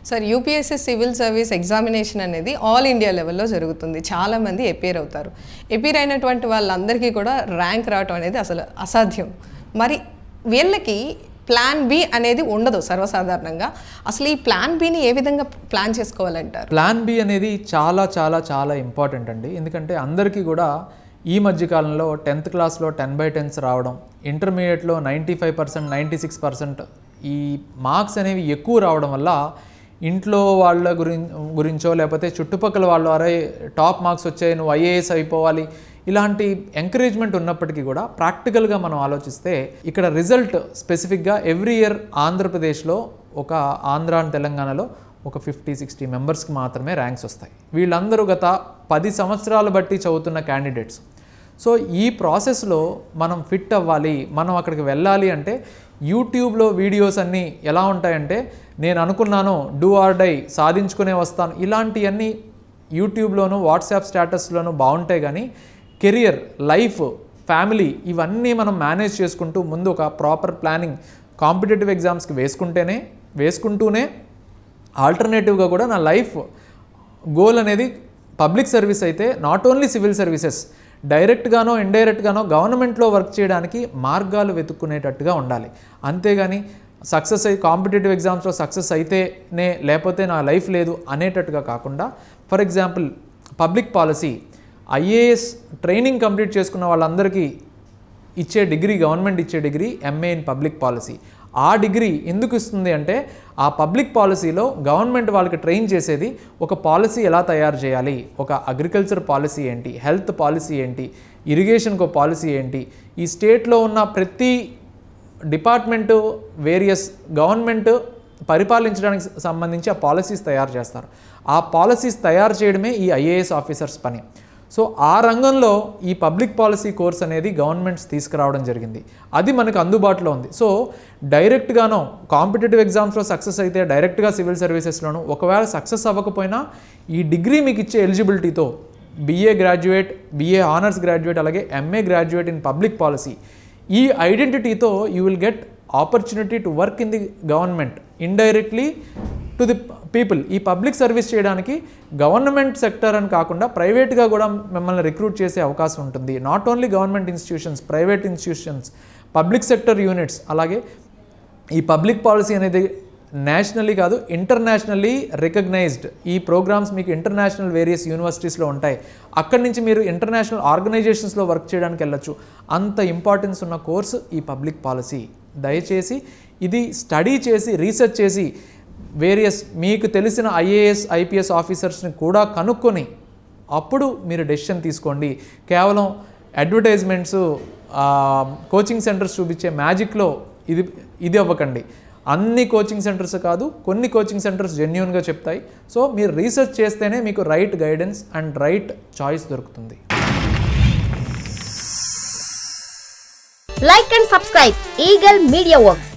Sir UPSC civil service examination అనేది all India లెవెల్లో జరుగుతుంది. చాలామంది ఎపీర్ అవుతారు. ఎపీర్ అయినటువంటి వాళ్ళందరికీ కూడా ర్యాంక్ రావటం అనేది అసలు అసాధ్యం. మరి వీళ్ళకి ప్లాన్ బి అనేది ఉండదు సర్వసాధారణంగా. అసలు ఈ ప్లాన్ బిని ఏ విధంగా ప్లాన్ చేసుకోవాలంటారు? ప్లాన్ బి అనేది చాలా చాలా చాలా ఇంపార్టెంట్ అండి. ఎందుకంటే అందరికీ కూడా ఈ మధ్యకాలంలో 10th క్లాస్లో 10/10s రావడం, ఇంటర్మీడియట్లో 95%, 96% ఈ మార్క్స్ అనేవి ఎక్కువ రావడం వల్ల ఇంట్లో వాళ్ళ గురించో లేకపోతే చుట్టుపక్కల వాళ్ళు అరే టాప్ మార్క్స్ వచ్చాయి నువ్వు ఐఏఎస్ అయిపోవాలి ఇలాంటి ఎంకరేజ్మెంట్ ఉన్నప్పటికీ కూడా ప్రాక్టికల్గా మనం ఆలోచిస్తే ఇక్కడ రిజల్ట్ స్పెసిఫిక్గా ఎవ్రీ ఇయర్ ఆంధ్రప్రదేశ్లో ఒక ఆంధ్ర అండ్ తెలంగాణలో ఒక 50-60 మెంబర్స్కి మాత్రమే ర్యాంక్స్ వస్తాయి. వీళ్ళందరూ గత 10 సంవత్సరాలు బట్టి చదువుతున్న క్యాండిడేట్స్. సో ఈ ప్రాసెస్లో మనం ఫిట్ అవ్వాలి, మనం అక్కడికి వెళ్ళాలి అంటే యూట్యూబ్లో వీడియోస్ అన్నీ ఎలా ఉంటాయంటే నేను అనుకున్నాను డూ ఆర్ డై సాధించుకునే వస్తాను ఇలాంటివన్నీ యూట్యూబ్లోను వాట్సాప్ స్టేటస్లోనూ బాగుంటాయి. కానీ కెరియర్, లైఫ్, ఫ్యామిలీ ఇవన్నీ మనం మేనేజ్ చేసుకుంటూ ముందు ఒక ప్రాపర్ ప్లానింగ్ కాంపిటేటివ్ ఎగ్జామ్స్కి వేసుకుంటూనే ఆల్టర్నేటివ్గా కూడా నా లైఫ్ గోల్ అనేది పబ్లిక్ సర్వీస్ అయితే నాట్ ఓన్లీ సివిల్ సర్వీసెస్ డైరెక్ట్గానో ఇండైరెక్ట్గానో గవర్నమెంట్లో వర్క్ చేయడానికి మార్గాలు వెతుక్కునేటట్టుగా ఉండాలి. అంతేగాని సక్సెస్ అయ్యి కాంపిటేటివ్ ఎగ్జామ్స్లో సక్సెస్ అయితేనే లేకపోతే నా లైఫ్ లేదు అనేటట్టుగా కాకుండా for example public policy IAS training complete చేసుకున్న వాళ్ళందరికీ ఇచ్చే డిగ్రీ గవర్నమెంట్ ఇచ్చే degree MA in public policy. ఆ డిగ్రీ ఎందుకు ఇస్తుంది అంటే ఆ పబ్లిక్ పాలసీలో గవర్నమెంట్ వాళ్ళకి ట్రైన్ చేసేది ఒక పాలసీ ఎలా తయారు చేయాలి, ఒక అగ్రికల్చర్ పాలసీ ఏంటి, హెల్త్ పాలసీ ఏంటి, ఇరిగేషన్కు పాలసీ ఏంటి, ఈ స్టేట్లో ఉన్న ప్రతి డిపార్ట్మెంటు వేరియస్ గవర్నమెంట్ పరిపాలించడానికి సంబంధించి ఆ పాలసీస్ తయారు చేస్తారు. ఆ పాలసీస్ తయారు చేయడమే ఈ ఐఏఎస్ ఆఫీసర్స్ పని. సో ఆ రంగంలో ఈ పబ్లిక్ పాలసీ కోర్స్ అనేది గవర్నమెంట్స్ తీసుకురావడం జరిగింది. అది మనకు అందుబాటులో ఉంది. సో డైరెక్ట్గానో కాంపిటేటివ్ ఎగ్జామ్స్లో సక్సెస్ అయితే డైరెక్ట్గా సివిల్ సర్వీసెస్లోను, ఒకవేళ సక్సెస్ అవ్వకపోయినా ఈ డిగ్రీ మీకు ఇచ్చే ఎలిజిబిలిటీతో BA graduate, BA honours graduate, అలాగే MA graduate in public policy ఈ ఐడెంటిటీతో you will get opportunity to work in the government indirectly to the people. ఈ పబ్లిక్ సర్వీస్ చేయడానికి గవర్నమెంట్ సెక్టర్ అని కాకుండా ప్రైవేట్గా కూడా మిమ్మల్ని రిక్రూట్ చేసే అవకాశం ఉంటుంది. Not only government institutions, private institutions, public sector units. అలాగే ఈ పబ్లిక్ పాలసీ అనేది నేషనల్లీ కాదు ఇంటర్నేషనల్లీ రికగ్నైజ్డ్. ఈ ప్రోగ్రామ్స్ మీకు ఇంటర్నేషనల్ వేరియస్ యూనివర్సిటీస్లో ఉంటాయి. అక్కడి నుంచి మీరు ఇంటర్నేషనల్ ఆర్గనైజేషన్స్లో వర్క్ చేయడానికి వెళ్ళొచ్చు. అంత ఇంపార్టెన్స్ ఉన్న కోర్సు ఈ పబ్లిక్ పాలసీ. దయచేసి ఇది స్టడీ చేసి రీసెర్చ్ చేసి వేరియస్ మీకు తెలిసిన ఐఏఎస్ ఐపీఎస్ ఆఫీసర్స్ని కూడా కనుక్కొని అప్పుడు మీరు డెసిషన్ తీసుకోండి. కేవలం అడ్వర్టైజ్మెంట్స్, కోచింగ్ సెంటర్స్ చూపించే మ్యాజిక్లో ఇది అవ్వకండి. అన్ని కోచింగ్ సెంటర్స్ కాదు, కొన్ని కోచింగ్ సెంటర్స్ జెన్యూన్గా చెప్తాయి. సో మీరు రీసెర్చ్ చేస్తేనే మీకు right guidance and right choice దొరుకుతుంది. Like and subscribe Eagle Media Works.